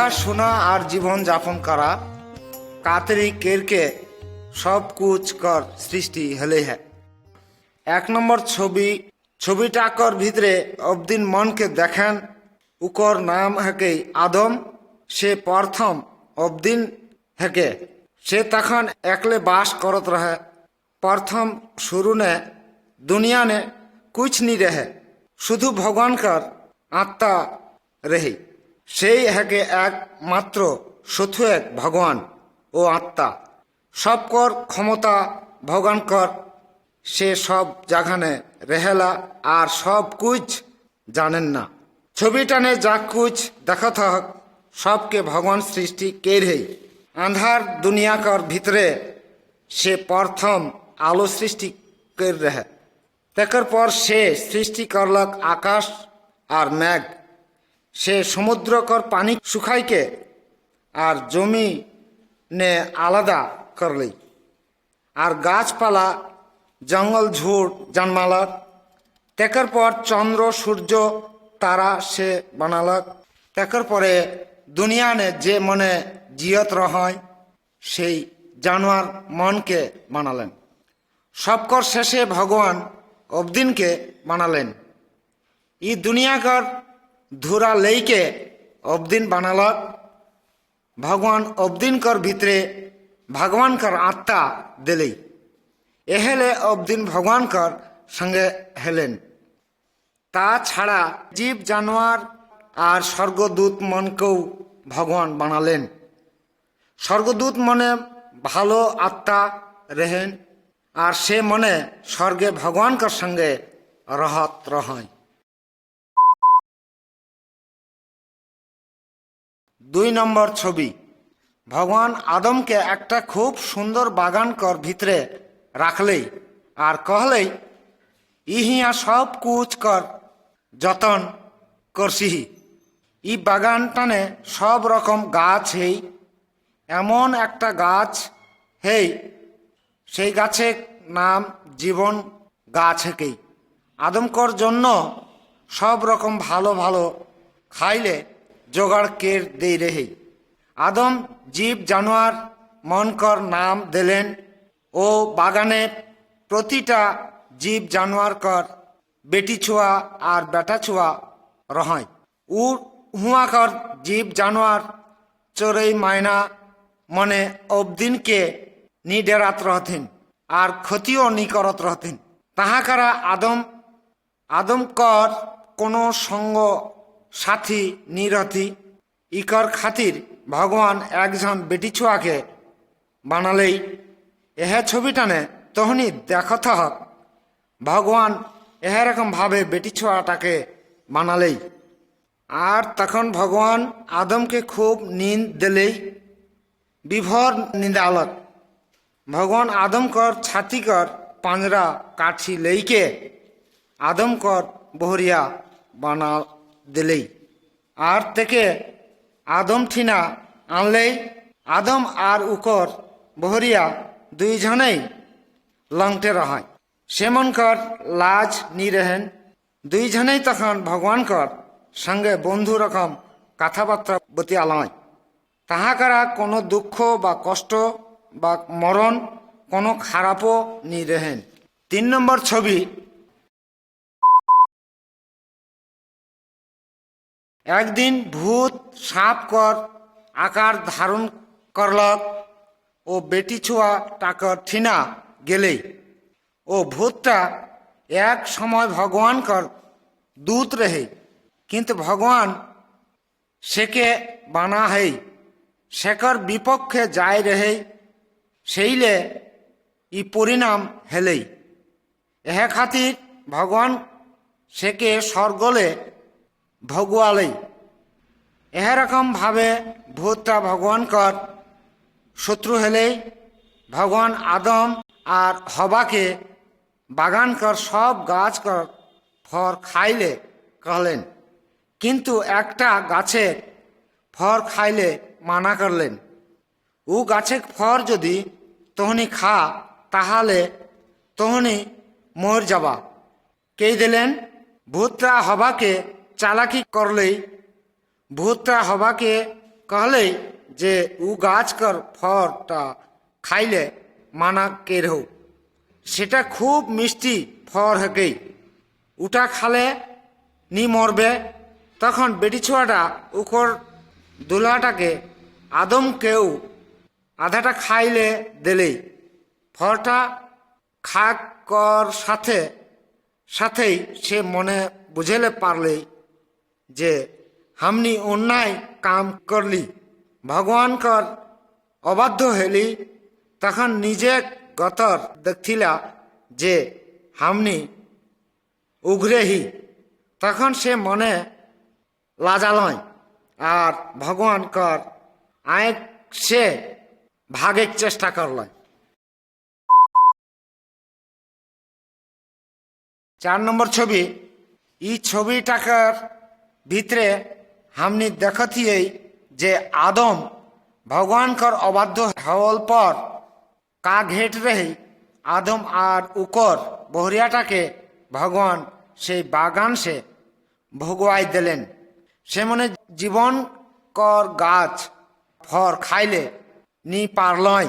দেখাশোনা আর জীবন যাপন করা কাতরি কেরকে সব কুছ কর সৃষ্টি হলে হ্যাঁ। 1 নম্বর ছবিটাকর ভিতরে অবদিন মনকে দেখেন উকর নাম হেকে আদম। সে প্রথম অবদিন হেকে সে তখন একলে বাস করত রহে। প্রথম শুরু ने दुनिया ने कुछ नहीं रहे, শুধু ভগবানকার আত্মা रही। সেই হেকে একমাত্র শুধু এক ভগবান ও আত্মা। সবকর ক্ষমতা ভগবানকর। সে সব জাগানে রেহেলা আর সব কুছ জানেন না। ছবিটানে যা কুছ দেখত হক সবকে ভগবান সৃষ্টি কেরহেই। আন্ধার দুনিয়াকর ভিতরে সে প্রথম আলো সৃষ্টি कर रहे। तेकर पर से सृष्टि करलक आकाश और मेघ। से समुद्र कर पानी सुखाई के और जमी ने आलादा कर ली और गाछपाला जंगल झूड़ जन्मालक। तेकर पर चंद्र सूर्य तारा से बनालक। तेकर परे दुनिया ने जे मने जियत रहाय সেই জানোয়ার মনকে বানালেন। सबकर शेषे भगवान अबदिन के बनालेन। ई दुनियाकर धुरा लेके अबदिन बनालक। भगवान अबदिन कर भितरे भगवान कर आत्मा दिले। एहेले अबदिन भगवान कर संगे हेलेन। ता छाड़ा जीव जानवर और स्वर्गदूत मन को भगवान बनालेन। स्वर्गदूत मने भालो आत्मा रहेन और से मने स्वर्गे भगवान का संगे रहत रहें। 2 নম্বর ছবি भगवान आदम के एक खूब सुंदर बागान कर भितरे राखले और कहले इहिया सब कुछ कर जतन करसिही। ई बागान टाने सब रकम गाछ है। एमन एक गाछ है সেই গাছে নাম জীবন গাছ হেকেই। আদমকর জন্য সব রকম ভালো ভালো খাইলে জোগাড় কের দেই রেহে। আদম জীব জানোয়ার মনকর নাম দিলেন ও বাগানে প্রতিটা জীব জানোয়ার কর বেটি ছুয়া আর বেটা ছুয়া রহায়। হুয়াকর জীব জানোয়ার চোরই মায়না মনে অবদিন के नी डेरात रहथिन और क्षतियों नी करत रहथिन। ताहाकारा आदम कर कोनो संग साथी नी रहती। इकर खातिर भगवान एक जन बेटी छुआ के बनाले। यह छविटाने तहनी देखत हक भगवान यह रकम भावे बेटी छुआटाके बनाले। और तखन भगवान आदम के खूब नींद दिले विभोर निंदालत। भगवान आदम कर छाती कर पांजरा काठी लेके आदम कर बोहरिया बना दिले और तेके आदम ठीना आनले। आदम और उकर बोहरिया दुई जने लंगटे रहाय। सेमन कर लाज नी रहेन। दुई जने तखन भगवान कर संगे बंधु रकम कथाबार्ता बतियालय। ताहाकारा कोनो दुख बा कष्ट বা মরণ কোনো খারাপও নি रहेन। 3 নম্বর ছবি একদিন ভূত সাপ কর আকার ধারণ করলক ও বেটি ছোয়া টাকর ঠিনা গেলে ও ভূতটা এক সময় ভগবান কর दूत रहे। किंतु भगवान सेके बाना है सेकर विपक्षे जाय रहे সেইলে ই পরিণাম হেলেই। এহ খাতির ভগবান সেকে স্বর্গলে ভগুয়ালেই। এহ রকম ভাবে ভূতটা ভগবান কর শত্রু হেলেই ভগবান আদম আর হবাকে বাগান কর সব গাছ কর ফর খাইলে कहलेन। किंतु একটা গাছের ফর খাইলে মানা করলেন। ও গাছের ফর যদি तोहनी खा ताहले तोहनी मर जाबा। कई दिलेन भूतरा हवा के चालाकी करले भूतरा हवा के कहले जे उ गाछ कर फरटा खाइले माना केरहो सेटा खूब मिष्टी फर हकेई उटा खाले नी मरबे तखन बेटी छुआटा उकर दुल्हाटाके आदमकेও আধাটা খাইলে দিলেই ফলটা খাক কর সাথে সাথেই সে মনে বুঝেলে পারলে যে हमनी अन्याय काम करली भगवान कर अबाध्य हेली तखन निजे गतर देखथिला जे हमनी उघरे ही तखन से मने लाजालय और भगवान कर आँख से भागे चेष्टा करल। 4 नम्बर छवि ई छविटाकर भितरे हमनी देखथिए जे आदम भगवान कर अबाध्य हवल पर का घेट रही आदम और उकर बहरियाटाके भगवान से बागान से भगवाई दिलेन से मने जीवन कर गाछ फर खाइले नी पारलय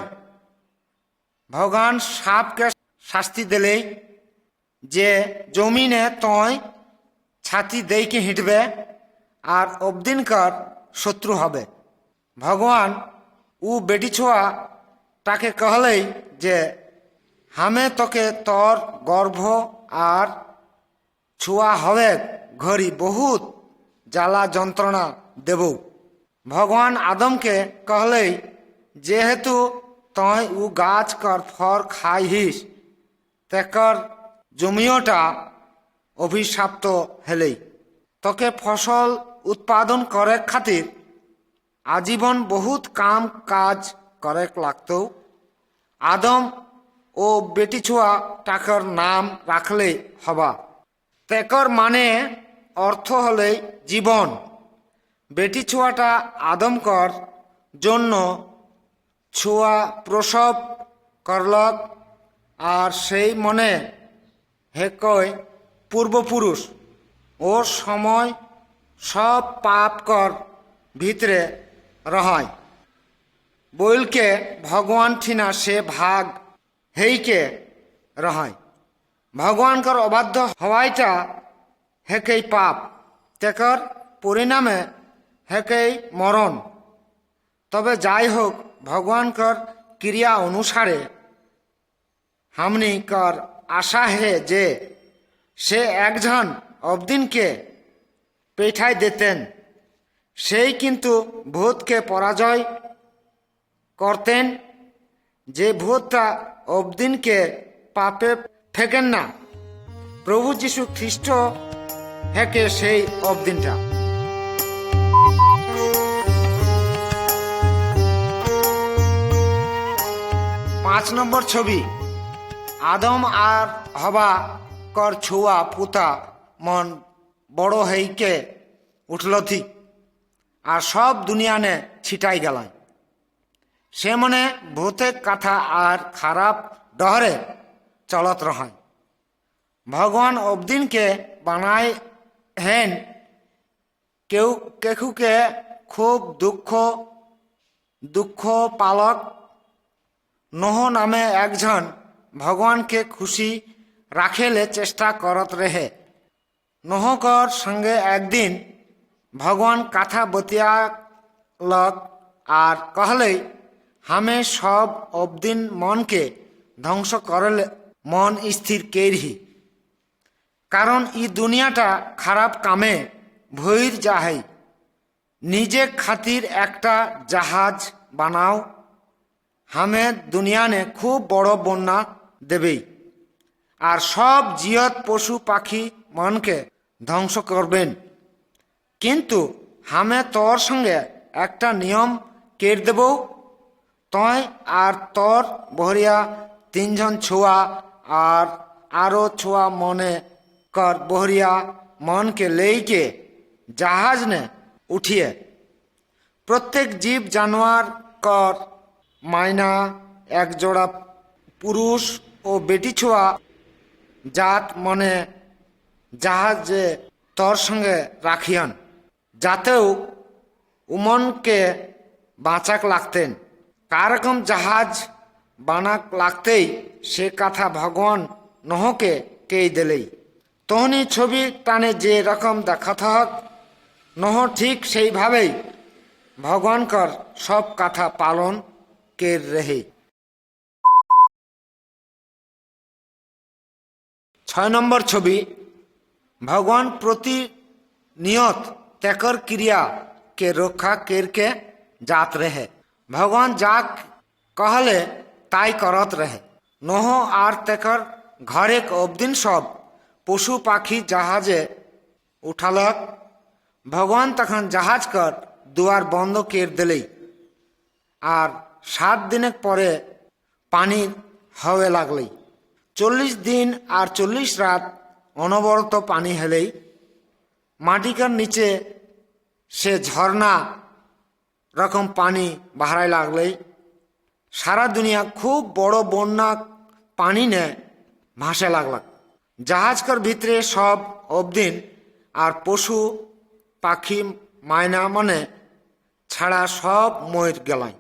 भगवान साप के शास्ति दिले जे जमीने तय छाती दे के हिटबे और अबदिन कर शत्रु हबे भगवान उ बेटी छुआ ताके कहले जे हमें तोके तोर गर्भ और छुआ हवे घड़ी बहुत জ্বালা যন্ত্রণা দেব भगवान आदम के कहले जेहेतु तय उ गाछ कर फर खाइहिस तेकर जमियोटा अभिशाप्त हेले तोके फसल उत्पादन करे खातिर आजीवन बहुत काम काज करे लागतो आदम ओ बेटी छुआ टाकर नाम राखले हबा तेकर माने अर्थ हले जीवन बेटी छुआटा आदम कर जोन्नो छुआ प्रसव करलक और सेई मने हेकय पूर्वपुरुष और समय सब पाप कर भीतरे रहाय बोल के भगवान ठीना से भाग हेई के रहाय भगवान कर अबाध्य हवाईटा हेकई पाप तेकर परिणामे हेकई मरण तबे जाई होक भगवान कर क्रिया अनुसारे हमनी कर आशा है जे से एकजन अबदिन के पेठाई देतेन सेई किन्तु भूत के पराजय करतेन जे भूतटा अबदिन के पापे फेकेन ना प्रभु जीशु ख्रिस्ट हेके सेई अबदिनटा 5 नम्बर छवि आदम और हवा कर छुआ पुता मन बड़ो हई के उठल थी और सब दुनिया ने छिटाई गल से मने भूते कथा और खराब डहरे चलत रह भगवान अबदिन के बनाए हेन केउ केखु के खूब दुख पालक नोह नामे एकजन भगवान के खुशी राखेले चेष्टा करत रहे नोहकर संगे एक दिन भगवान कथा बतियालक और कहले हमें सब अबदिन मन के ध्वंस करले मन स्थिर केरही कारण ई दुनियाटा खराब कामे भइर जाहे निजे खातिर एकटा जहाज बनाओ हमें दुनिया ने खूब बड़ो बन्या देबे और सब जियत पशु पाखी मन के ध्वंस करबेन किन्तु हमें तोर संगे एकटा नियम केर देब तय और तोर बहरिया 3 जन छुआ और आरो छुआ मने कर बहरिया मन के लेके जहाज ने उठिए प्रत्येक जीव जानवर कर मायना एक जोड़ा पुरुष और बेटी छुआ जात मने जहाज तोर संगे राखियन जातेও उमन के বাঁচাক লাগতেন। কারকম জাহাজ বানাক লাগতেই সে কথা ভগবান নহকে কেই দিলেই। তহনি ছবি টানে যে রকম দেখাতে হক নহ ঠিক সেইভাবেই ভগবানকর সব কথা পালন কের রেহে। 6 নম্বর ছবি भगवान प्रतिनियत तेकर क्रिया के रक्षा करके जात रहे। भगवान जाक कहले ताई करत रहे। नह आर तेकर घरे अबदिन सब पशु पाखी जहाजे उठालक। भगवान तखन जहाज कर दुआर बंद कर दिले और 7 दिन परे पानी हवे लागले। 40 दिन और 40 रात अनबरत पानी हेलेई माटिकर नीचे से झरना रकम पानी बहाराय लागले। सारा दुनिया खूब बड़ो बन्या पानी ने भासे लागलक। जहाज कर भीतरे सब अबदिन और पशु पाखी मायना मने छाड़ा सब मर गलाय।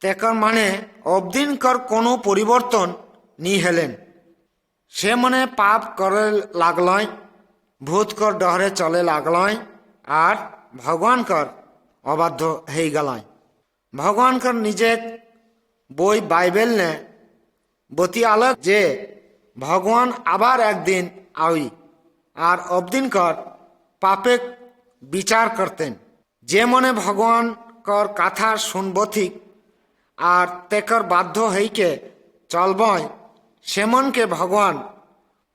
तेकर माने अबदिन कर कोनो परिवर्तन नी हेलेन। से मने पाप करे लागलय, भूत कर डहरे चले लागलय और भगवान कर अबाध्य हो गलाय। भगवान कर निजे बई बाइबल ने बतियालक जे भगवान आबार एक दिन आई और अबदिन कर पापे विचार करतें। जे मने भगवान कर कथा सुनबथिक और तेकर बाध्य हईके चलबय से मन के भगवान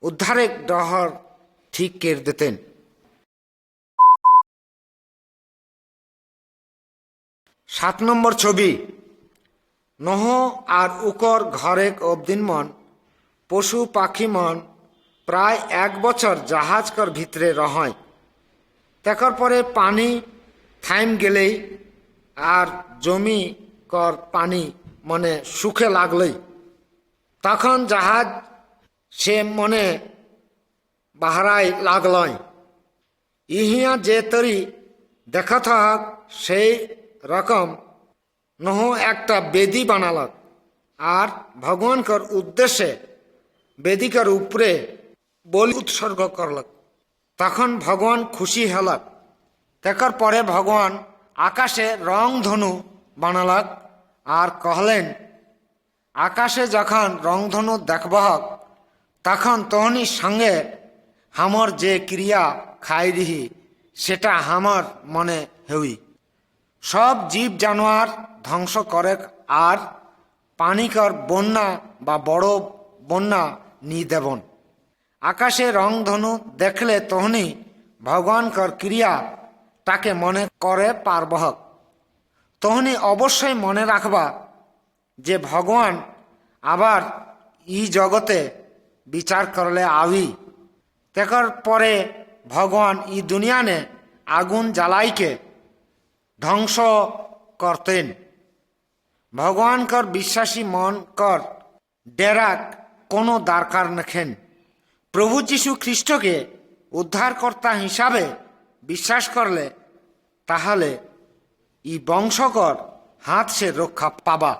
उद्धारे डहर ठीक कर देतें। 7 নম্বর ছবি नह और उकर घरे अबदिन मन पशु पाखी मन प्राय 1 बछर जहाज कर भीतरे रहय। तेकर परे पानी थाम गेले और जमी कर पानी मने सुखे लागले। तखन जहाज से मने बहाराय लागलय। इहिया जे तरी देखत हक से रकम नह एकटा बेदी बनालक और भगवान कर उद्देश्य बेदी कर ऊपरे बलि उत्सर्ग करलक। तखन भगवान खुशी हलक। तेकर परे भगवान आकाशे रंग धनु बनालक और कहलेन आकाशे जखन रंग धनु देखबहक तखन तहनी संगे हमर जे क्रिया खाई रही सेटा हमर मने हुई। सब जीव जानवर ध्वंस करे और पानिकर बन्या बा बड़ो बन्या नी देवन। आकाशे रंग धनु देखले तहनी भगवान कर क्रिया ताके मने करे पारबहक। तहनी अवश्य मने राखबा जे भगवान आबार ई जगते विचार करले आवी। तेकर परे भगवान ई दुनिया ने आगुन जलाई के ध्वंस करतें। भगवान कर विश्वासी मन कर डेराक कोनो दरकार नखेन। प्रभु जीशु ख्रिस्ट के उद्धारकर्ता हिसाबे विश्वास करले ताहले ई वंशकर हाथ से रक्षा पाबा।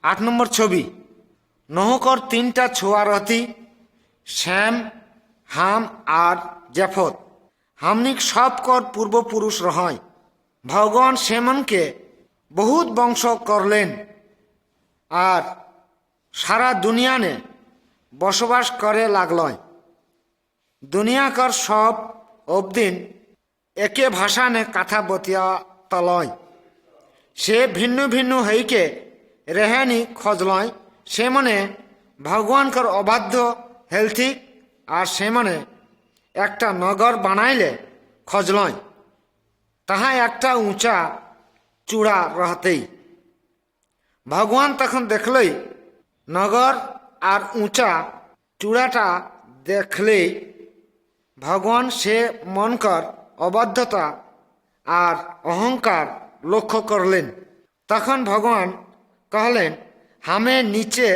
8 নম্বর ছবি নহকর 3টা ছোয়া রথি শ্যাম हाम और जेफत हमनिक सब कर पूर्वपुरुष रहय। भगवान सेमन के बहुत वंश करलेन और सारा दुनिया ने बसबास करे लागलय। दुनिया कर सब अबदिन एके भाषा ने कथा बतिया तलय। से भिन्न भिन्न हईके रेहानी खोजलय। से मने भगवान कर अबाध्य हेल्थी और से मने एकटा नगर बनाइले खोजलय। तहा एकटा ऊँचा चूड़ा रहते भगवान तखन देखले नगर और ऊँचा चूड़ाटा देखले भगवान से मन कर अबाध्यता और अहंकार लक्ष्य करलेन। तखन भगवान कहलेन हमें नीचे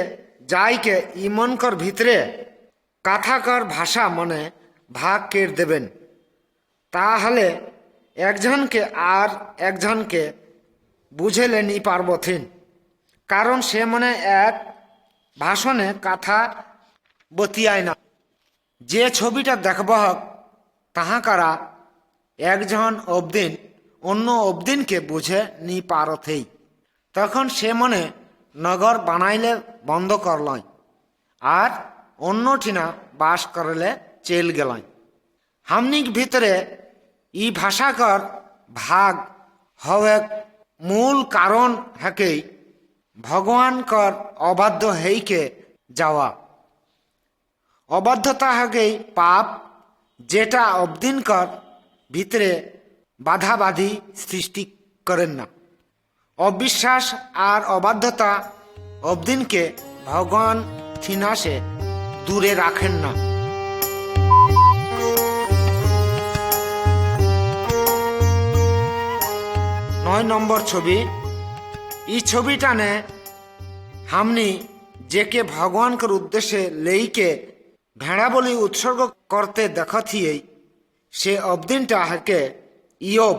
जाई के ई मन कर भीतरे कथाकर भाषा मने भाग कर देवें। তাহলে একজনকে আর একজনকে বুঝেলে নি পারবথিন, কারণ সে মনে এক ভাষণে কথা বতিয়ায় না। যে ছবিটা দেখব তাহাকারা একজন অবদিন অন্য অবদিনকে বুঝে নি পারথেই, তখন সে মনে নগর বানাইলে বন্ধ করলয় আর অন্য ঠিনা বাস করলে চেল গেলয়। হামনিক ভিতরে ই ভাষাকর ভাগ হওয়ে মূল কারণ হেকেই ভগবানকর অবাধ্য হেইকে যাওয়া। অবাধ্যতা হেকেই পাপ, যেটা অবদিনকর ভিতরে বাধাবাধি সৃষ্টি করেন না। অবিশ্বাস আর অবাধ্যতা অবদিনকে ভগবান থিনাসে দূরে রাখেন না। 9 নম্বর ছবি। এই ছবিটানে হামনি যেকে ভগবানকের উদ্দেশ্যে লেইকে ভেড়া বলি উৎসর্গ করতে দেখথিয়েই সে অবদিনটা হেকে ইয়ব।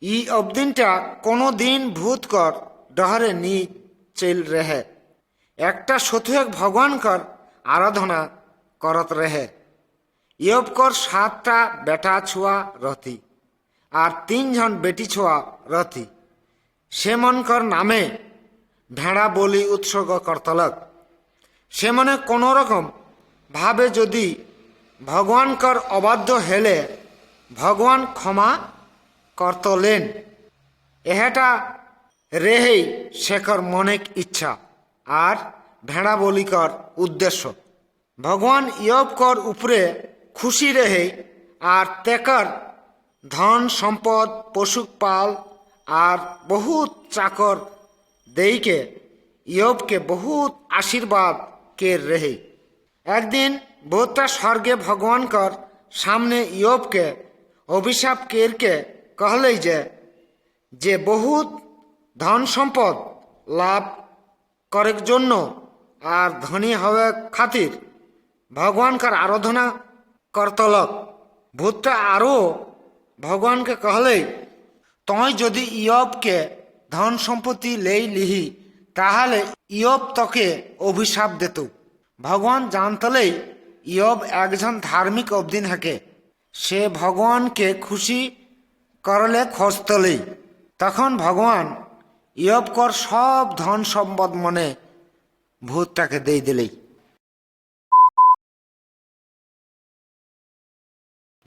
ই অবদিনটা কোনো দিন ভূতকর ডহরে নি চল রহে। একটা শতুক ভগবানকর আরাধনা করত রহে। ইয়বকর 7টা বেটা ছুয়া রথি আর 3 জন বেটি ছোয়া রথি। সে মনকর নামে ভেড়া বলি উৎসর্গ করতলক। সে মনে কোনো রকম ভাবে যদি ভগবানকর অবাধ্য হেলে ভগবান ক্ষমা করতলেন। এহেটা রেহেই শেখর মনেক ইচ্ছা আর ভেড়া বলিকর উদ্দেশ্য। ভগবান ইয়বকর উপরে খুশি রেহে আর তেকর ধন সম্পদ পশুপাল আর বহুত চাকর দেইকে ইয়বকে বহুত আশীর্বাদ কে রেহে। একদিন বহুতটা স্বর্গে ভগবানকর সামনে ইয়বকে অভিশাপ কেরকে कहलई যে বহুত ধন সম্পদ লাভ করার জন্য আর ধনী হওয়া খাতির ভগবানকার আরাধনা করতলক। ভূতটা আরও ভগবানকে कहलई, তই যদি ইয়বকে ধন সম্পত্তি লেই লিহি তাহলে ইয়ব তোকে অভিশাপ দিত। ভগবান জানতলেই ইয়ব একজন ধার্মিক অবদিন হেকে। সে ভগবানকে খুশি করলে খোঁজতলেই। তখন ভগবান ইয়বকর সব ধন সম্পদ মনে ভূতটাকে দিয়ে দিলেই।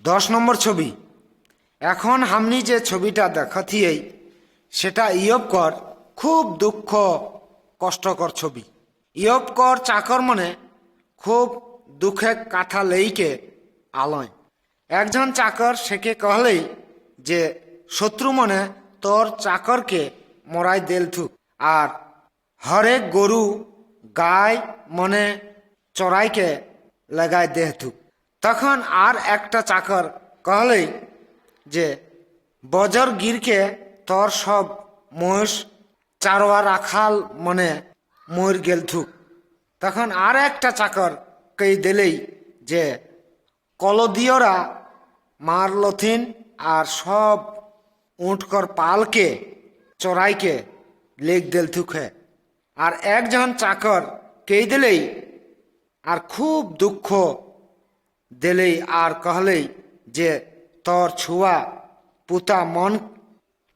10 নম্বর ছবি। এখন হামনি যে ছবিটা দেখাথিয়েই সেটা ইয়বকর খুব দুঃখ কষ্টকর ছবি। ইয়বকর চাকর মনে খুব দুঃখে কাথা লেইকে আলয়। একজন চাকর সেকে कहलई যে শত্রু মনে তোর চাকরকে মরাই দেল থুক আর হরেক গরু গায় মনে চড়াইকে লাগাই দেহ থুক। তখন আর একটা চাকর कहलई যে বজর গিরকে তোর সব মহিষ চারোয়া রাখাল মনে মর গেল থুক। তখন আর একটা চাকর কই দিলেই যে কলদিয়রা মারলথিন আর সব উঠকর পালকে চড়াইকে লেগ দেল থুকে। আর একজন চাকর কই দিলেই আর খুব দুঃখ দিলেই আর कहलई যে তোর ছুয়া পুতা মন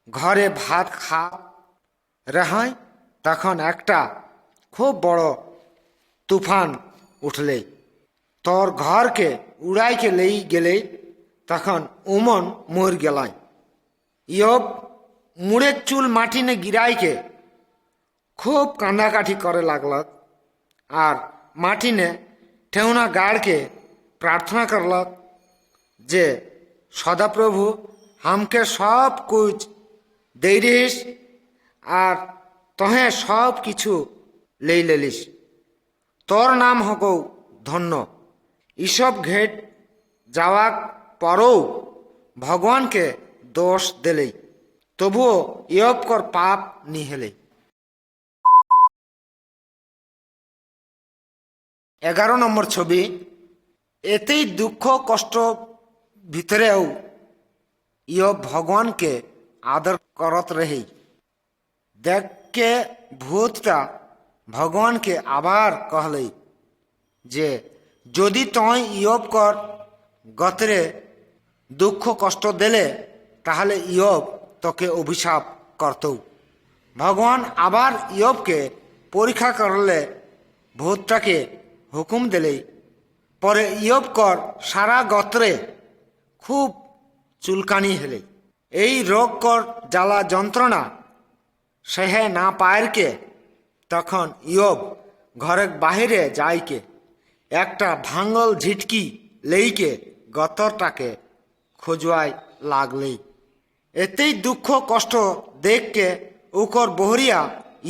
ঘরে ভাত খা রেহাই। তখন একটা খুব বড় তুফান উঠলে তোর ঘরকে উড়াইকে লেই গেলে তখন উমন মর গেলাই। ইয়ব মুড়ের চুল মাটিনে গিরাইকে খুব কান্দাকাঠি করে লাগলক আর মাটিনে ঠেউনা গাড়কে প্রার্থনা করলক যে সদাপ্রভু हमके सब कुछ दे रहीस আর তহে সব কিছু লেই লেলিস। তোর নাম হকো ধন্য। ইসব ঘেট যাওয়া পরও ভগবানকে দোষ দিলেই তবুও ইয়বকর পাপ নিহেলে। 11 নম্বর ছবি। এতেই দুঃখ কষ্ট ভিতরেও ইয়ব ভগবানকে আদর করত রহি। দেখ के ভূতটা ভগবানকে আবার कहले যে যদি তুই ইয়বকর গতরে দুঃখ কষ্ট দিলে তাহলে ইয়ব তোকে অভিশাপ করত। ভগবান আবার ইয়বকে পরীক্ষা করলে ভূতটাকে হুকুম দিলে পরে ইয়বকর সারা গত্রে খুব চুলকানি হেলে। এই রোগকর জ্বালা যন্ত্রণা সহে না পায়েরকে তখন ইয়ব ঘরের বাহিরে যাইকে একটা ভাঙ্গল ঝিটকি লেইকে গতরটাকে খোঁজোয়াই লাগলে। এতেই দুঃখ কষ্ট দেখকে উকর বহরিয়া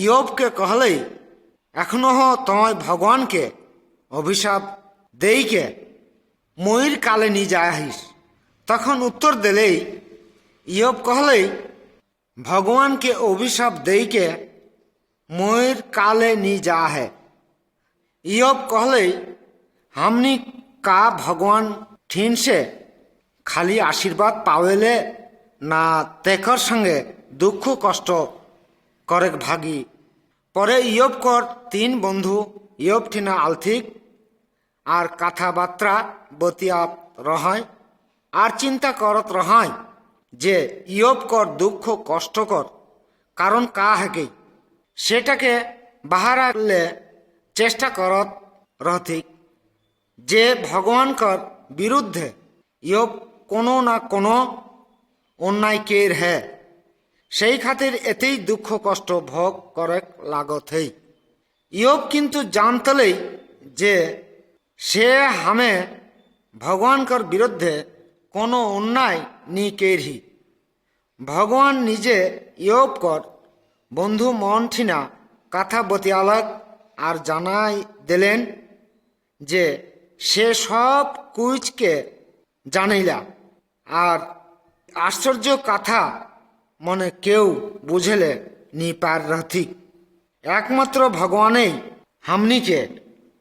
ইয়বকে कहले এখনো তুই ভগবানকে অভিশাপ দেইকে ময়ূর কালে নিয়ে যাহিস। তখন উত্তর দিলেই ইয়ব कहले भगवान के अभिशाप दे के मयूर काले नी जा है। इयब कहले हमनी का भगवान ठीन से खाली आशीर्वाद पावेले ना तेकर संगे दुख कष्ट करे भागी। परे इयब कर 3 बंधु इयब ठीना आर्थिक और कथाबार्ता बतियात रहाय और चिंता करत रहाय যে ইয়বকর দুঃখ কষ্টকর কারণ কা হেকে সেটাকে বাহারালে চেষ্টা করত রথিক যে ভগবানকর বিরুদ্ধে ইয়ব কোনো না কোনো অন্যায় কের হ্যাঁ সেই খাতির এতেই দুঃখ কষ্ট ভোগ করে লাগতেই। ইয়ব কিন্তু জানতলেই যে সে হামে ভগবানকর বিরুদ্ধে কোনো অন্যায় নি কেরহি। ভগবান নিজে ইয়বকর বন্ধু মন ঠিনা কথা বতিয়ালক আর জানাই দিলেন যে সে সব কুচকে জানিলা আর আশ্চর্য কথা মনে কেউ বুঝেলে নি পার রথিক। একমাত্র ভগবানেই হামনিকে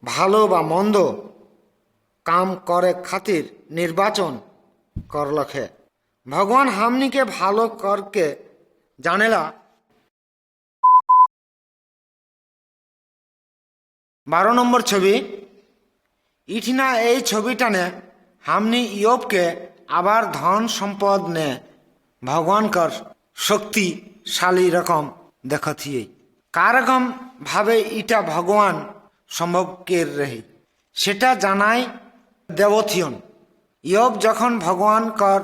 ভালো বা মন্দ কাম করে খাতির নির্বাচন করলखे। भगवान हमनी के भालो करके जानेला। 12 नम्बर छवि इठिना এই ছবিটানে हमनी ইয়ব के आबार धन सम्पद ने भगवान कर शक्तिशाली रकम देखथिए कारकम भावे इटा भगवान सम्भव केर रही सेटा जानाई देवथियन। ইয়ব যখন ভগবান কর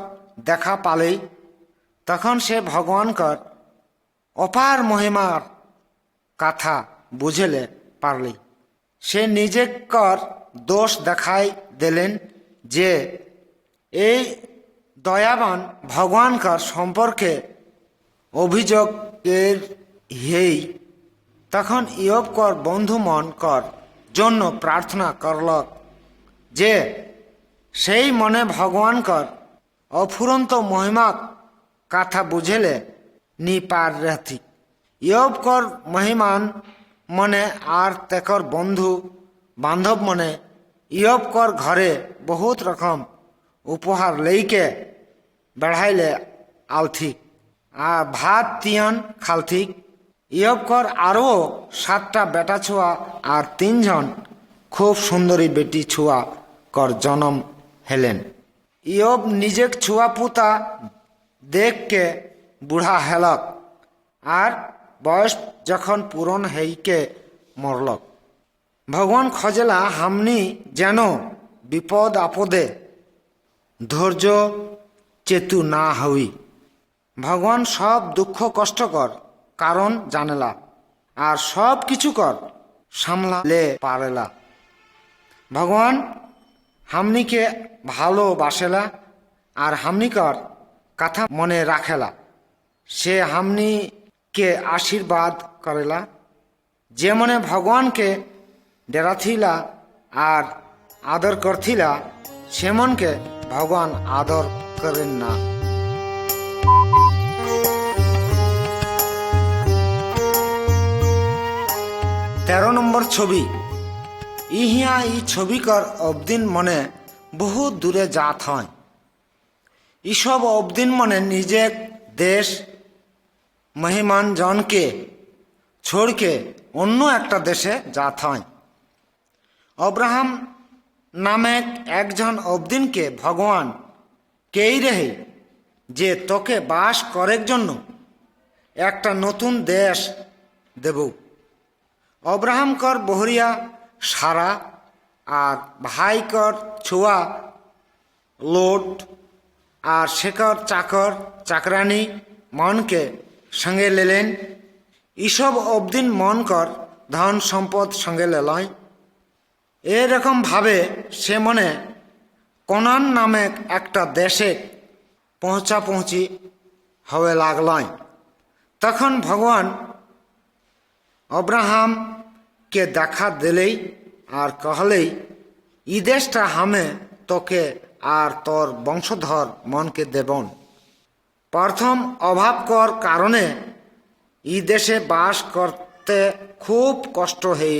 দেখা পালে তখন সে ভগবান কর অপার মহিমার কথা বুঝলে পারলে সে নিজে কর দোষ দেখাই দিলেন যে এই দয়াবান ভগবান কর সম্পর্কে অভিযোগের হেই। তখন ইয়ব কর বন্ধু মন কর জন্য প্রার্থনা করলক যে সেই মনে ভগবান কর অফুরন্ত মহিমা কথা বুঝেলে নি পার রথি। ইয়ব কর মহিমান মনে আর তেকর বন্ধু বান্ধব মনে ইয়ব কর ঘরে বহুত রকম উপহার লইকে বেড়াইলে আলথিক আর ভাত তিয়ান খালথিক। ইয়ব কর আরও 7টা বেটা ছুয়া আর 3 জন খুব সুন্দরী বেটি ছুয়া কর জন্ম হেলেন। ইয়ব নিজে ছুয়া পুতা দেখ के বুড়া হেলক আর বয়স যখন পূরণ হইকে মরলক। ভগবান খজেলা হামনি যেন বিপদ আপদে ধৈর্য চেতু না হই। ভগবান সব দুঃখ কষ্টকর কারণ জানেলা আর সব কিছু কর সামলালে পারেলা। ভগবান হামনিকে ভালোবাসেলা আর হামনিকর কথা মনে রাখেলা। সে হামনিকে আশীর্বাদ করেলা। যে মনে ভগবানকে ডেরাথিলা আর আদর করথিলা সে মনকে ভগবান আদর করেন না। 13 নম্বর ছবি ইহিয়া ই ছবিকর অবদিন মনে বহুত দূরে যাত হয়। ইসব অবদিন মনে নিজের দেশ মহিমান জনকে ছোড়কে অন্য একটা দেশে যাত হয়। অব্রাহাম নামেক একজন অবদিনকে ভগবান কেই রেহে যে তোকে বাস করার জন্য একটা নতুন দেশ দেব। অব্রাহামকর বহরিয়া সারা আর ভাইকর ছুয়া লোট আর শেখর চাকর চাকরানি মনকে সঙ্গে লেলেন। ইসব অবদিন মনকর ধন সম্পদ সঙ্গে লেলয়। এরকম ভাবে সে মনে কনান নামে একটা দেশে পৌঁছি হয়ে লাগলয়। তখন ভগবান অব্রাহামকে দেখা দিলেই আর কহলেই ই দেশটা হামে তোকে আর তোর বংশধর মনকে দেবন। প্রথম অভাবকর কারণে ই দেশে বাস করতে খুব কষ্ট হয়ে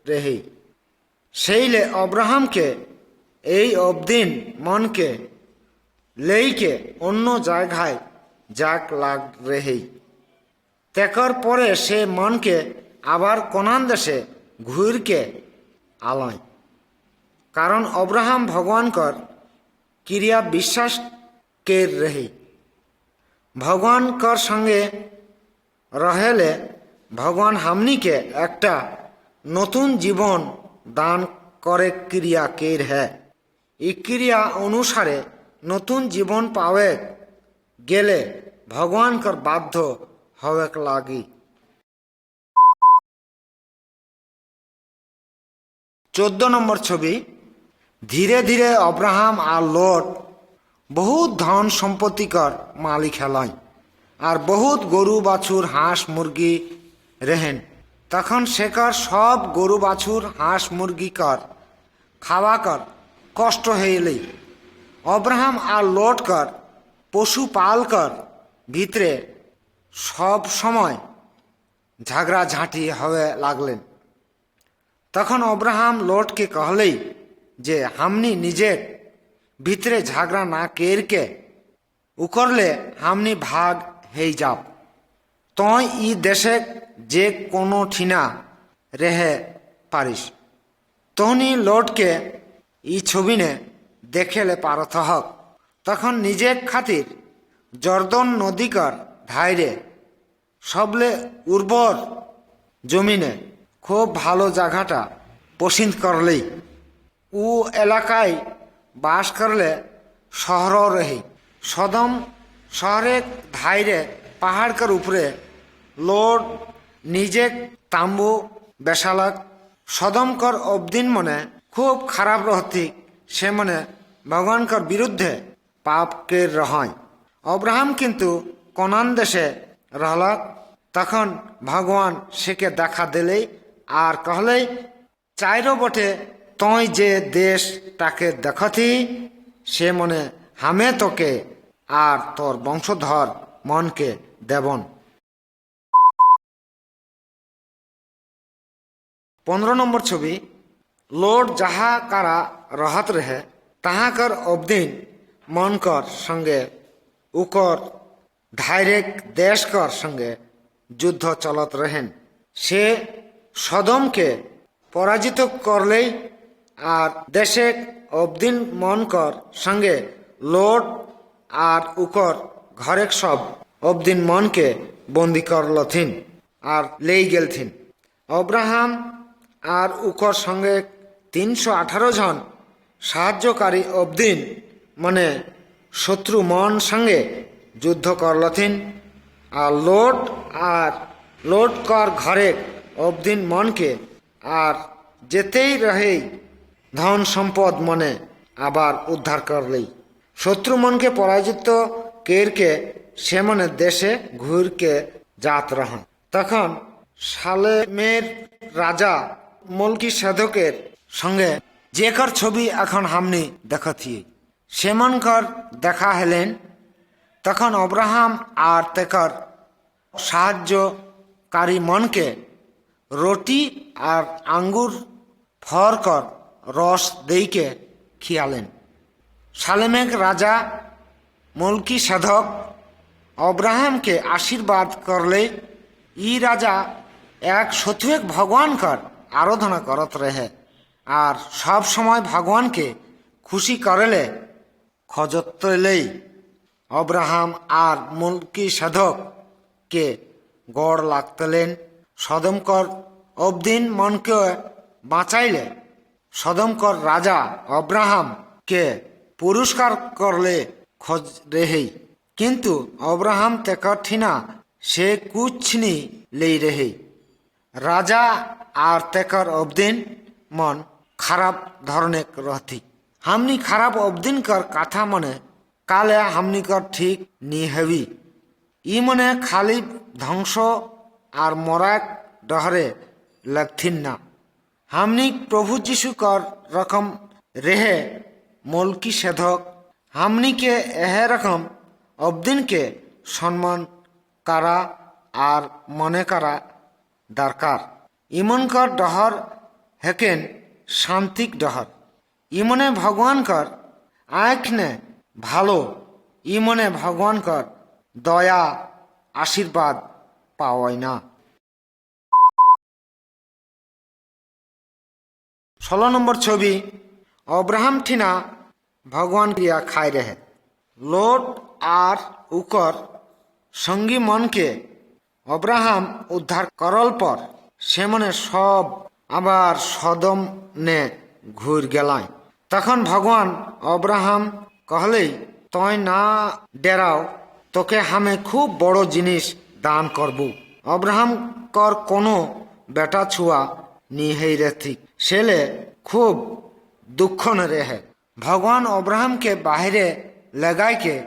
রেহে। সেইলে অব্রাহামকে এই অবদিন মনকে লেইকে অন্য জায়গায় যাক লাগ রেহেই। তেকর পরে সে মনকে আবার কোনান দেশে ঘুরকে আলয়। কারণ অব্রাহাম ভগবানকর ক্রিয়া বিশ্বাস কে রেহে। ভগবানকর সঙ্গে রহেলে ভগবান হামনিকে একটা নতুন জীবন দান করে ক্রিয়া কের হ্যাঁ। এই ক্রিয়া অনুসারে নতুন জীবন পাওয়ে গেলে ভগবানকর বাধ্য হওয়াক লাগি। 14 নম্বর ছবি। ধীরে ধীরে অব্রাহাম আর লোট বহুত ধন সম্পত্তিকর মালিক হেলায় আর বহুত গরু বাছুর হাঁস মুরগি রেহেন। তখন শেখর সব গরু বাছুর হাঁস মুরগি কর খাওয়া কর কষ্ট হইলেই অব্রাহাম আর লোট কর পশুপাল কর ভিতরে সব সময় ঝগড়া ঝাঁটি হয়ে লাগলেন। তখন অব্রাহাম লোটকে কহলেই যে হামনি নিজের ভিতরে ঝগড়া না কেরকে উকরলে হামনি ভাগ হয়ে যাব। তই ই দেশে যে কোনো ঠিনা রেহে পারিস। তহনি লোটকে ই ছবিনে দেখেলে পারত হক। তখন নিজের খাতির জর্দন নদীকর ধাইরে সবলে উর্বর জমিনে খুব ভালো জায়গাটা পছন্দ করলেই ও এলাকায় বাস করলে শহর রহি। সদম শহরের ধাইরে পাহাড়কর উপরে লোড নিজে তাম্বু বেশালক। সদমকর অবদিন মনে খুব খারাপ রহতি সে মনে ভগবানকর বিরুদ্ধে পাপকে রহয়। অব্রাহাম কিন্তু কনান দেশে রহলক। তখন ভগবান সেকে দেখা দিলেই আর কহলেই চাইরো বটে তই যে দেশ তাকে দেখতি সে মনে হামে তোকে আর তোর বংশধর মনকে দেবন। 15 নম্বর ছবি। লোড যাহা কারা রহাত রহে তাহাকর অবদিন মনকর সঙ্গে উকর ধাইরেক দেশকর সঙ্গে যুদ্ধ চলত রহেন। সে সদমকে পরাজিত করলেই আর দেশে অবদিন মনকর সঙ্গে লোড আর উকর ঘরেক সব অবদিন মনকে বন্দি করলথিন আর লেই গেলথিন। অব্রাহাম আর উকর সঙ্গে 318 জন সাহায্যকারী অবদিন মানে শত্রু মন সঙ্গে যুদ্ধ করলথিন। আর লোড কর ঘরে অবদিন মনকে আর যেতেই রহেই ধন সম্পদ মনে আবার উদ্ধার করলেই। শত্রু মনকে পরাজিত কেরকে সে মনে দেশে ঘুরকে যাত রহন। তখন সালেমের রাজা মলকি সাধকের সঙ্গে যেকর ছবি এখন হামনি দেখতি সেমনকর দেখা হলেন। তখন অব্রাহাম আর তেকর সাহায্যকারী মনকে রুটি আর আঙ্গুর ফরকর রস দেইকে খিয়ালেন। সালেমেক রাজা মুলকি সাধক অব্রাহামকে আশীর্বাদ করলে ই রাজা এক সতুয়েক ভগবানকর আরাধনা করত রহে আর সব সময় ভগবানকে খুশি করলে খজতলেই অব্রাহাম আর মুলকি সাধককে গড় লাগতলেন সদমকর অবদিন মনকে বাঁচাইলে সদমকর রাজা অব্রাহামকে পুরস্কার করলে খোঁজ রেহেই কিন্তু অব্রাহাম তেকর ঠিনা সে কুছনি লেই রেহেই রাজা আর তেকর অবদিন মন খারাপ ধরনের রহতি হামনি খারাপ অবদিনকর কথা মনে কালে হামনিকর ঠিক নি হেবি ই মনে খালি ধ্বংস আর মরাক ডহরে লাগথিন না হামনি প্রভু যিশু কর রকম রেহে মলকি সাধক হামনিকে এহে রকম অবদিনকে সম্মান করা আর মনে করা দরকার ইমনকর ডহর হেকেন শান্তিক ডহর ইমনে ভগবানকর আঁখনে ভালো ইমনে ভগবানকর দয়া আশীর্বাদ পাওয়াই না 16 নম্বর ছবি অব্রাহাম ঠিনা ভগবান ক্রিয়া খাই রেহে লোট আর উকর সঙ্গী মনকে অব্রাহাম উদ্ধার করল পর সে মনে সব আবার সদম নে ঘুর গেলায় তখন ভগবান অব্রাহাম কহলেই তয় না ডেরাও তোকে হামে খুব বড় জিনিস দান করব অব্রাহাম কর কোনো বেটা ছুয়া নিহেই রেথিক সেলে খুব দুঃখ ন রেহে ভগবান অব্রাহামকে বাহিরে লাগাইকে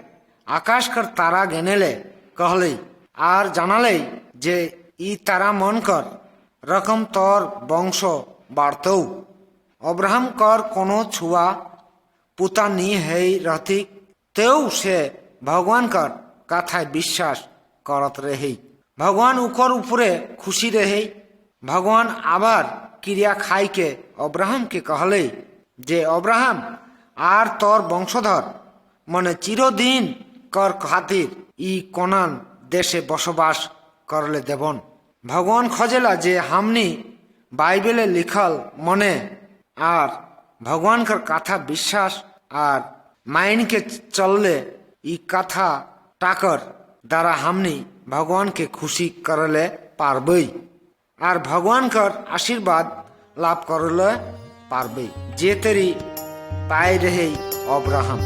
আকাশকর তারা গেনেলে कहले আর জানালে যে ই তারা মন কর রকম তোর বংশ বাড়তৌ অব্রাহাম কর কোনো ছুয়া পুতা নি হেই রথিক তেও সে ভগবান কর কথায় বিশ্বাস করত রেহেই ভগবান উকর উপরে খুশি রেহেই ভগবান আবার ক্রিয়া খাইকে অব্রাহামকে कहले যে অব্রাহাম আর তোর বংশধর মনে চিরদিন কর খাতির ই কোনান দেশে বসবাস করলে দেবন ভগবান খজেলা যে হামনি বাইবেলে লিখল মনে আর ভগবানকর কথা বিশ্বাস আর মাইনকে চললে ই কথা টাকর দ্বারা হামনি ভগবানকে খুশি করলে পারবই আর ভগবানকর আশীর্বাদ লাভ করলে পারবে যে তেরি পাই রেহেই অব্রাহাম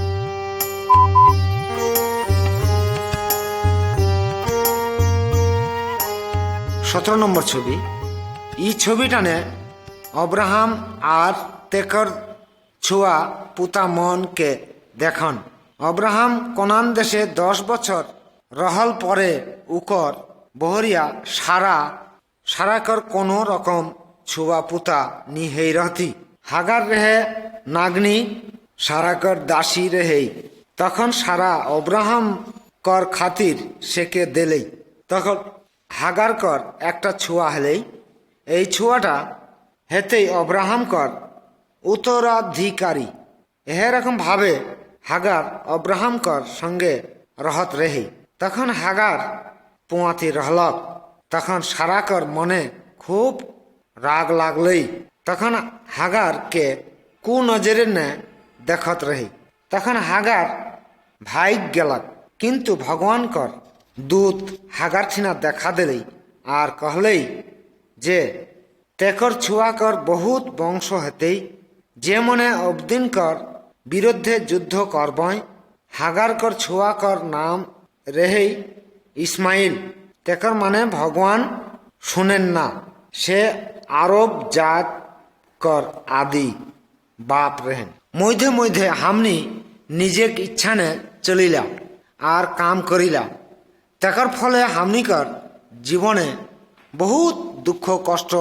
17 নম্বর ছবি ই ছবিটানে অব্রাহাম আর তেকর ছুয়া পুতা মনকে দেখন অব্রাহাম কোনান দেশে 10 বছর রহল পরে উকর বহরিয়া সারাকর কোনো রকম ছুয়া পুতা নিহেই রহতি হাগার রেহে নাগনি সারাকর দাসী রেহেই তখন সারা অব্রাহাম কর খাতির সেকে দেলেই তখন হাগার কর একটা ছুয়া হলেই এই ছুয়াটা হেতেই অব্রাহাম কর উত্তরাধিকারী এরকম ভাবে হাগার অব্রাহাম কর সঙ্গে রহত রেহি তখন হাগার পুয়াতি রহলক তখন সারাকর মনে খুব রাগ লাগলেই তখন হাগারকে কু নজরে নে দেখত রহি তখন হাগার ভাই গেলক কিন্তু ভগবান কর দূত হাগার ঠিনা দেখা দিলেই আর कहলেই যে তেকর ছুয়াকর বহুত বংশ হেতেই যে মনে অবদিনকর বিরুদ্ধে যুদ্ধ করবই হাগারকর ছুয়াকর নাম রেহেই ইসমাইল তেকর মানে ভগবান শুনেন না সে আরব জাত কর আদি বাপ রেহেন মধ্যে মধ্যে হামনি নিজের ইচ্ছানে চলিলা আর কাম করিলা তেকর ফলে হামনিকর জীবনে বহুত দুঃখ কষ্ট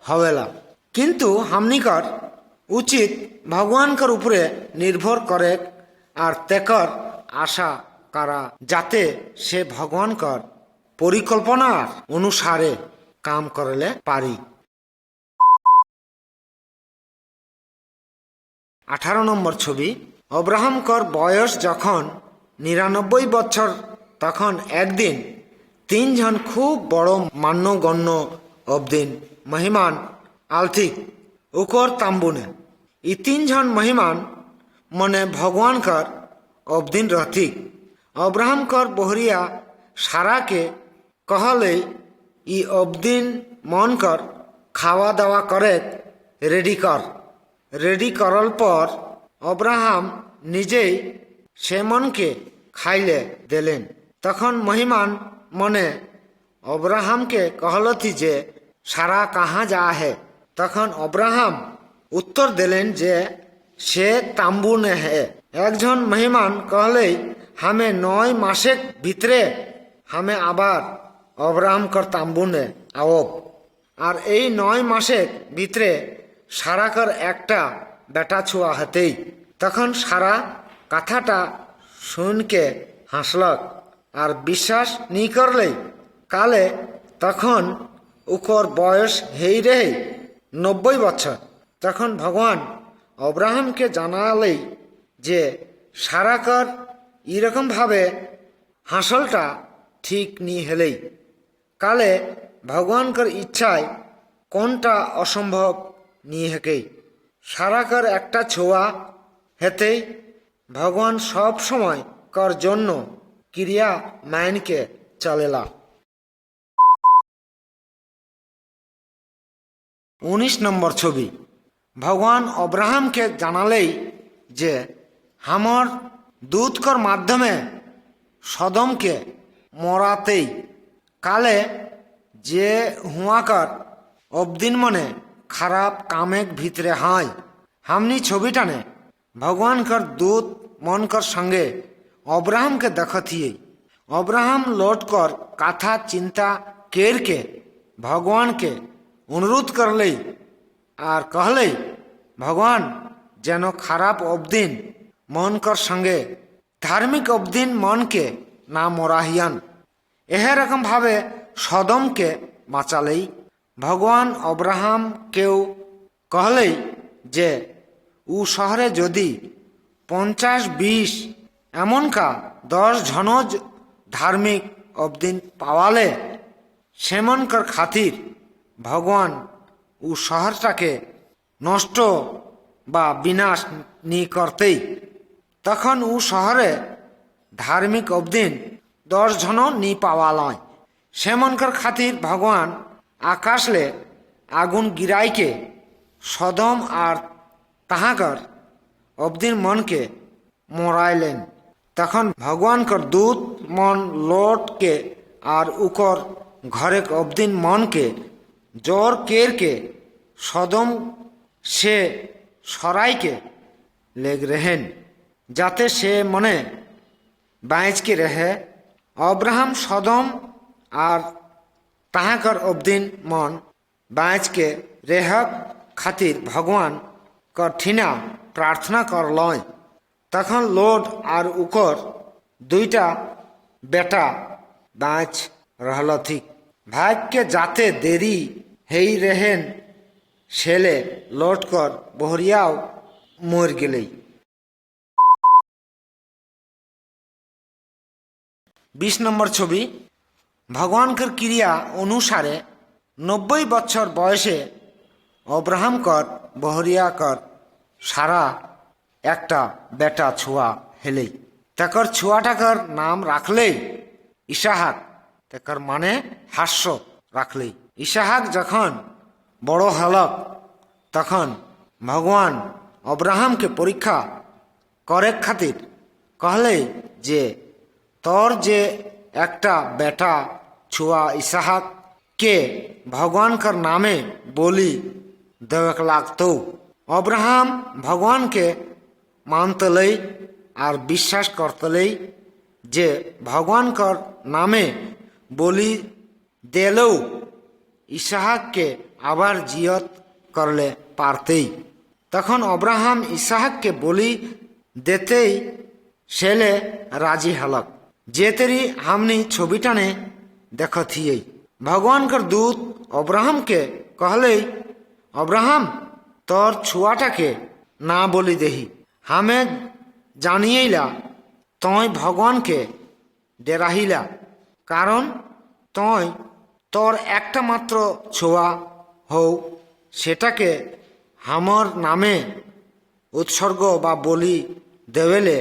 হবেলা কিন্তু হামনিকর উচিত ভগবানকর উপরে নির্ভর করে আর তেকর আশা করা যাতে সে ভগবানকর পরিকল্পনার অনুসারে কাম করলে পারি 18 নম্বর ছবি অব্রাহামকর বয়স যখন 99 বছর তখন একদিন তিনজন খুব বড় মান্যগণ্য অবদিন মহিমান আর্থিক উকর তাম্বুনে ই তিনজন মহিমান মনে ভগবানকর অবদিন রথিক অব্রাহামকর বহরিয়া সারাকে कहले ই অবদিন মন কর খাওয়া দাওয়া করে রেডি করল পর অব্রাহাম নিজেই সে মনকে খাইলে দিলেন। তখন মহিমান মনে অব্রাহামকে कहलथि যে সারা কাহা যা হে। তখন অব্রাহাম উত্তর দিলেন যে সে তাম্বু নে হে। একজন মহিমান कहले হামে 9 মাসের ভিতরে হামে আবার অব্রাহামকর তাম্বুনে আওব আর এই 9 মাসের ভিতরে সারাকর একটা বেটা ছুয়া হতেই। তখন সারা কথাটা শুনকে হাসলক আর বিশ্বাস নি করলে কালে তখন উকর বয়স হেই রে 90 বছর। তখন ভগবান অব্রাহামকে জানালেই যে সারাকর এরকম ভাবে হাসলটা ঠিক নি হেলেই কালে ভগবানকর ইচ্ছায় কোনটা অসম্ভব নি হেকেই সারাকর একটা ছোঁয়া হেতেই ভগবান সব সময় কর জন্য ক্রিয়া মাইনকে চলেলা। 19 নম্বর ছবি ভগবান অব্রাহামকে জানালেই যে হামর দূতকর মাধ্যমে সদমকে মরাতেই কালে যে হুয়াকর অবদিন মনে খারাপ কামেক ভিতরে হয় হামনি ছবিটানে ভগবানকর দূত মনকর সঙ্গে অব্রাহামকে দেখথিয়ে অব্রাহাম লौटकर কথা চিন্তা কেরকে ভগবানকে অনুরোধ করলেই আর कहलेই ভগবান যেন খারাপ অবদিন মনকর সঙ্গে ধার্মিক অবদিন মনকে না মরাহিয়ান। এরকম ভাবে সদমকে বাঁচালেই ভগবান অব্রাহাম কেউ कहलेই যে ও শহরে যদি 50-20 এমনকা 10 ঝনজ ধার্মিক অবদিন পাওয়ালে সেমনকর খাতির ভগবান ও শহরটাকে নষ্ট বা বিনাশ নি করতেই। তখন ও শহরে ধার্মিক অবদিন 10 জন নি পাওয়া লয় সেমনকর খাতির ভগবান আকাশলে আগুন গিরাইকে সদম আর তাহাকর অবদিন মনকে মরাইলেন। তখন ভগবানকর দূত মন লौटके আর উকর ঘরে অবদিন মনকে জোর কেরকে সদম সে সরাইকে লেগ रहेन যাতে সে মনে বাঁচকে রহে। অব্রাহাম সদম আর তাহাকর অবদিন মন বাঁচকে রেহক খাতির ভগবান কঠিনা প্রার্থনা করলয়। তখন লোড আর উকর দুইটা বেটা বাঁচ रहलथि भाग्य जाते देरी हेई रहेन ছেলে लौटकर বহরিয়াও মর গেলেই। 20 নম্বর ছবি ভগবানকর ক্রিয়া অনুসারে 90 বছর বয়সে অব্রাহামকর বহরিয়াকর সারা একটা বেটা ছুয়া হেলেই তাকর ছুয়াটাকর নাম রাখলেই ইসাহাক তাকর মানে হাস্য রাখলেই। ইসাহাক যখন বড় হলক তখন ভগবান অব্রাহামকে পরীক্ষা করে খাতির कहले যে তোর যে একটা বেটা ছুয়া ইসাহাক কে ভগবানকর নামে বলি দেওয়াক লাগতো। অব্রাহাম ভগবানকে মানতলেই আর বিশ্বাস করতলেই যে ভগবানকর নামে বলি দেলেও ইসাহাককে আবার জিয়ত করলে পারতেই। তখন অব্রাহাম ইসাহাককে বলি দেতেই ছেলে রাজি হলক যেতেরি हमनी ছবিটানে দেখথিয়ে। ভগবানকর দূত অব্রাহামকে कहले অব্রাহাম তোর ছুয়াটাকে না বলি দেহি হামে জানিয়েইলা তই ভগবানকে ডেরাহিলা, কারণ তই তোর একটা মাত্র ছোঁয়া হও, সেটাকে হামর নামে উৎসর্গ বা বলি দেবেলে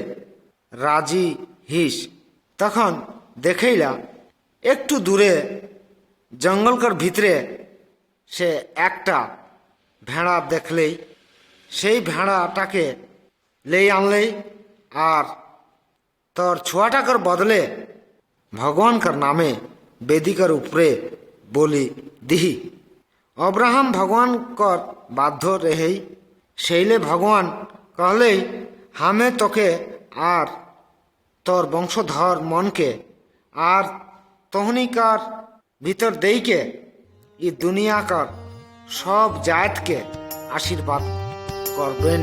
রাজি হিস। তখন দেখেইলা একটু দূরে জঙ্গলকর ভিতরে সে একটা ভেড়া দেখলেই সেই ভেড়াটাকে লেই আনলেই আর তোর ছোঁয়াটাকর বদলে ভগবানকর নামে বেদিকর উপরে বলি দিহি। অব্রাহাম ভগবানকর বাধ্য রেহেই, সেইলে ভগবান कहले हमें तोके आर तोर वंशधर मन के आर तोहनीकार भीतर दे के ये दुनिया कर सब जात के आशीर्वाद करबेन।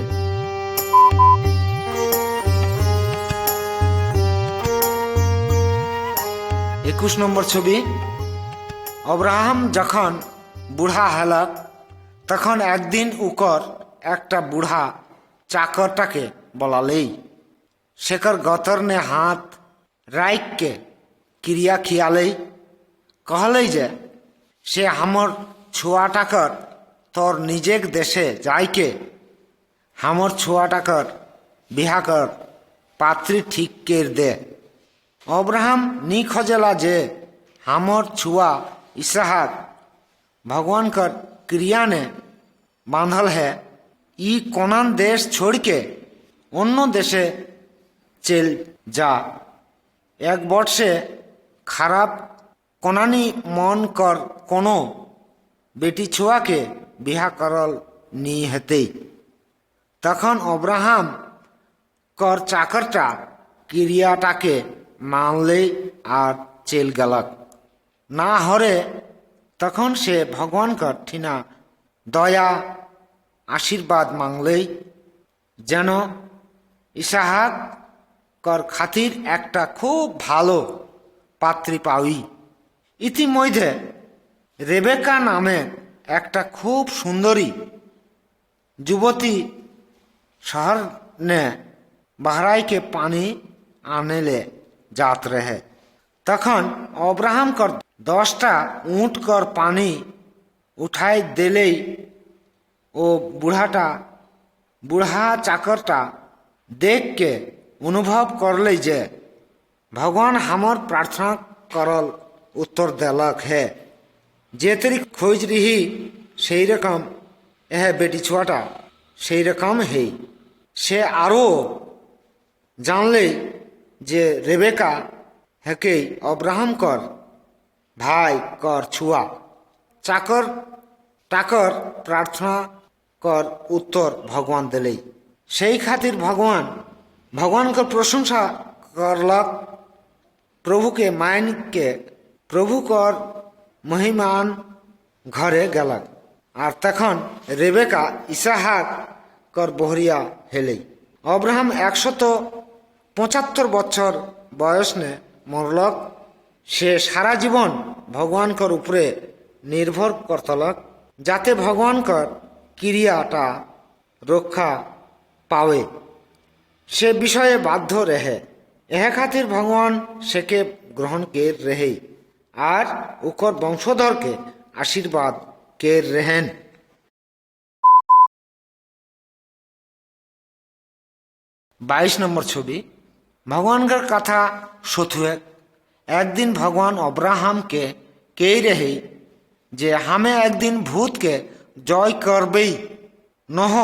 21 নম্বর ছবি। अब्राहम जखन बूढ़ा हलक तखन एक दिन उकर एकटा बूढ़ा चाकरटाके बलाले शेखर गतर ने हाथ राइक के क्रिया खियाले कहले जे से हमर छुआटाकर तोर निजेक देशे जाइके हमर छुआटाकर बिहा कर पात्री ठीक कर दे। अब्राहम नी खजेला जे हमर छुआ इसहाक भगवान कर क्रिया ने बांधल है, ई कोनान देश छोड़ के अन्य देशे चल जा। एक वर्षे खराब कोनानी मन कर कोनो बेटी छुआ के बिहा करल नी हेते। तखन अब्राहम कर चाकरटा क्रियाटाके मानले आर चल गलक ना हरे। तखन से भगवान कर ठिना दया आशीर्वाद मांगले जेन इसहाक कर खातिर एकटा खूब भालो पात्री पाई। इतिमध्ये रेबेका नामे एकटा खूब सुंदरी युवती शहर ने बहराई के पानी आने ले जात रहे। तखन अब्राहम कर 10टा ऊँट कर पानी उठाई देले ओ बूढ़ा चाकरटा देख के अनुभव करले जे भगवान हमर प्रार्थना करल उत्तर देलक है। जे तरी खोज रही सही रकम यह बेटी छुआटा सही रकम है। से आरो जानले जे रेबेका हेके अब्राहम कर भाई कर छुआ चाकर टाकर प्रार्थना कर उत्तर भगवान दिले। सही खातिर भगवान कर प्रशंसा करलक, प्रभु के मान के प्रभु कर महिमान घरे गलक। और तखन रेबेका इसहाक कर बोहरिया हेले। अब्राहम 175 बछर बयस ने मरलक। से सारा जीवन भगवान कर उपरे निर्भर करतलक जाते भगवान कर क्रियाटा रक्षा पावे। से विषय बाध्य रहे। यह खातिर भगवान से के ग्रहण कर रहे और उकर वंशधर के आशीर्वाद कर रहें। 22 নম্বর ছবি। भगवान कर कथा सोथुए। एक दिन भगवान अब्राहम के कह रहे जे हमें एक दिन भूत के जय करबे नह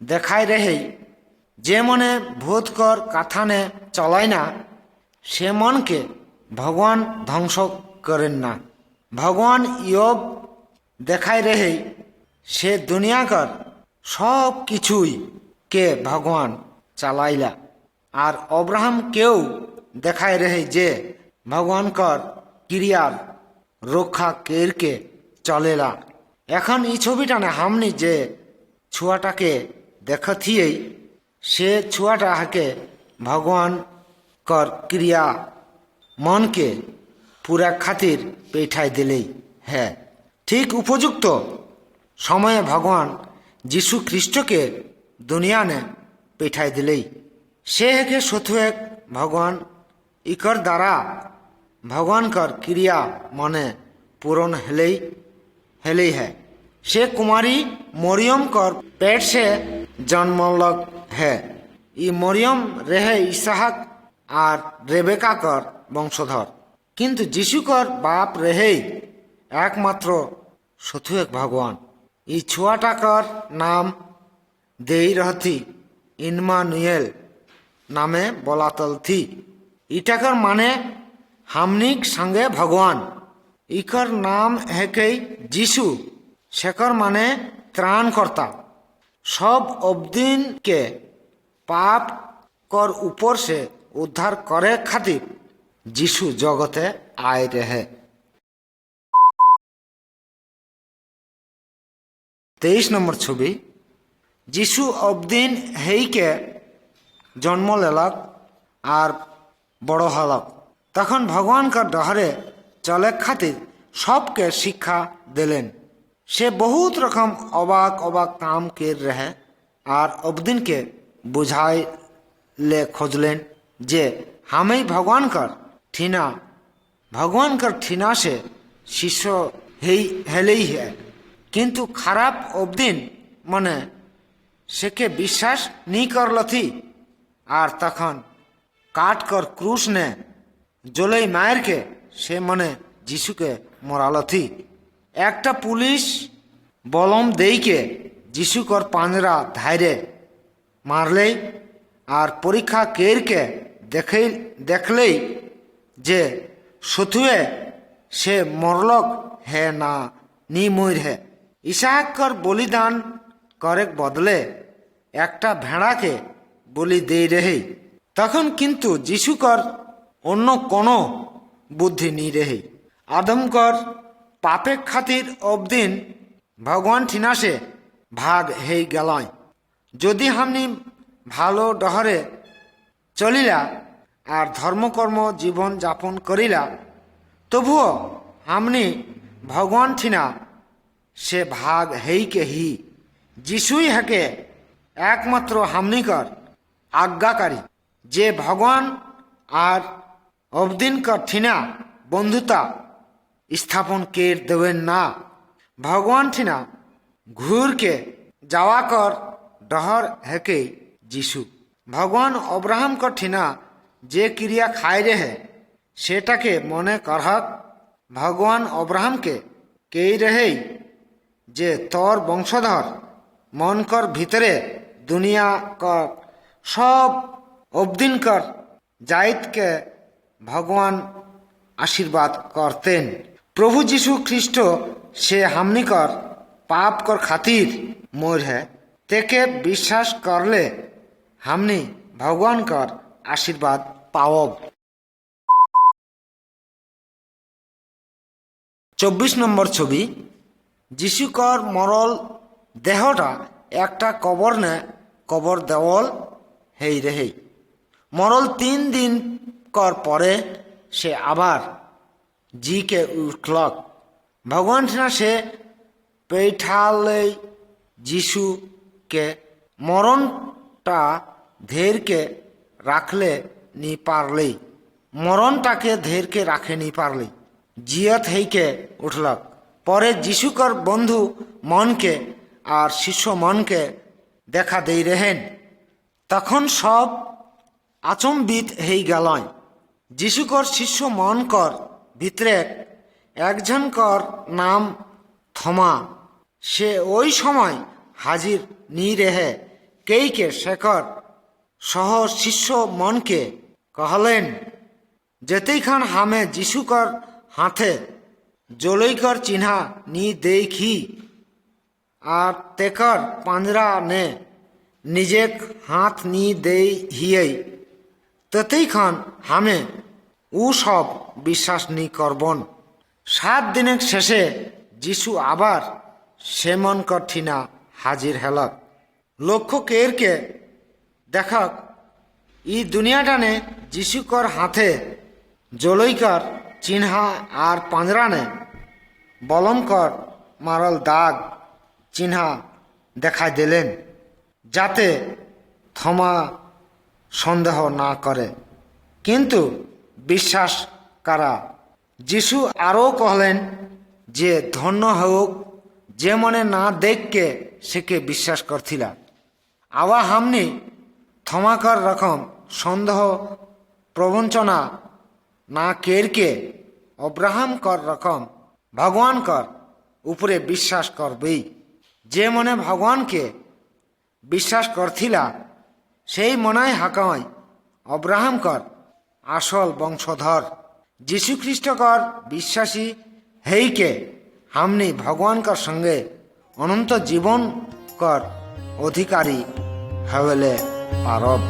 देखाई रहे। जे मने भूत कर कथा ने चलाय ना से मन के भगवान ध्वंस करें ना। भगवान योब देखाई रहे से दुनिया कर सब किछुई के भगवान चलाइला। और अब्राहम केउ देखाई रहे जे भगवान कर क्रियार रक्षा करके चलेला। एखन ई छविटा ने हमनी जे छुआटाके देखथिए से छुआटाके भगवान कर क्रिया मन के पूरा खातिर बैठाई दिले है। ठीक उपयुक्त समय भगवान यीशु ख्रिस्ट के दुनिया ने बैठाई दिले। से हेके सथु एक भगवान इकर द्वारा भगवान कर क्रिया मने पूर्ण हेले है। से कुमारी मरियम कर पेट से जन्मलक है। ई मरियम रहे इसहाक और रेबेका कर वंशधर, किंतु जीशु कर बाप रहे एकमात्र सथु एक भगवान। ई छुआटा कर नाम दे रहती इनमानुएल नामे बोलातल थी। इटाकर माने हमनिक संगे भगवान। इकर नाम है कई जीशु, शेकर माने त्राणकर्ता। सब अब्दीन के पाप कर ऊपर से उद्धार करे खातिर जीशु जगते आए रहे। 23 नंबर छवि। जीशु अब्दीन हेई के जन्म लेलक और बड़ो हलक। तखन भगवान का डहरे चले खातिर सबके शिक्षा दिलेन। से बहुत रकम अबाक अबाक काम कर रहे और अब्दीन के बुझाई ले खोजलेन जे हमें भगवान कर ठीना से शिष्य हेले ही है। किंतु खराब अब्दीन मने से के विश्वास नहीं करल थी और तखन काट कर क्रूस ने जोलई मार के से मने जीशु के मराल थी। एकटा पुलिस बलम दे के जीशु कर पांजरा धायरे मारले और परीक्षा कर के देखले जे सथुए से मरलक है ना नी मर है। इसहाक कर बलिदान करे बदले एकटा भेड़ा के बलि दे रहे। तखन किंतु जीशु कर अन्य कोनो बुद्धि नहीं रहे। आदम कर पापे खातिर अब्दीन भगवान ठीना से भाग हे गलाय। यदि हमनी भालो डहरे चलिला और धर्मकर्म जीवन जापन करिला तबुओ हमनी भगवान ठीना से भाग हेई के ही। जीशुई हके एकमात्र हमनी कर आज्ञाकारी जे भगवान और अब्दीन कर ठीना बंधुता स्थापन कर देवेन ना। भगवान ठीना घूर के जावा कर डहर हेके जीशु। भगवान अब्राहम कर ठीना जे क्रिया खाए रहे सेटा के मने करहक भगवान अब्राहम के कई रहे जे तोर वंशधर मन कर भीतरे दुनिया कर सब अब्दीन कर जाइत के भगवान आशीर्वाद करतेन। प्रभु जीशु ख्रिस्ट से हमनी कर पाप कर खातिर मोर है तेके विश्वास करले हमनी भगवान कर आशीर्वाद पावब। 24 नंबर छवि। जीशु कर मरल देहटा एकटा कबर ने कबर देवल हेई रहे। मरल 3 दिन कर परे से आबार जी के उठलक। भगवान ठीना से पैठाले जीशु के मरणटा धेर के राखले नी पारले। मरणटा के धेर के राखे नी पारले। जियत हेई के उठलक। परे जीशु कर बंधु मन के और शिष्य मन के देखा दे रहेन। तखन सब आचम्बित हेई गलाय। जीशु कर शिष्य मन कर भितरे एकजन कर नाम थमा से ओई समय हाजिर नी रहे। कई के शेखर सह शिष्य मन के कहलेन जेते खान हमें जीशु कर हाथे जोलई कर चिन्हा नी देखी और तेकर पांजरा ने निजेक हाथ नी दे हिये तते खान हमें उ सब विश्वास नी करबन। 7 दिन शेषे जीशु आबार सेमन कर ठीना हाजिर हेलक। लक्ष्य केर के देखक ई दुनियाटा ने जीशु कर हाथे जोलई कर चिन्हा और पांजरा ने बलम कर मारल दाग चिन्हा देखा दिलेन जाते थमा সন্দেহ না করে, কিন্তু বিশ্বাস করা। যিশু আরও কহলেন যে ধন্য হোক যে মনে না দেখকে সেকে বিশ্বাস করছিলা। আবার হামনি থমাকর রকম সন্দেহ প্রবঞ্চনা না কেরকে অব্রাহাম কর রকম ভগবান কর উপরে বিশ্বাস করবেই। যে মনে ভগবানকে বিশ্বাস করছিলা সেই মনায় হাকায় অব্রাহাম কর আসল বংশধর। যীশুখ্রিস্ট কর বিশ্বাসী হেইকে হামনি ভগবানকর সঙ্গে অনন্ত জীবন কর অধিকারী হবেলে পারব।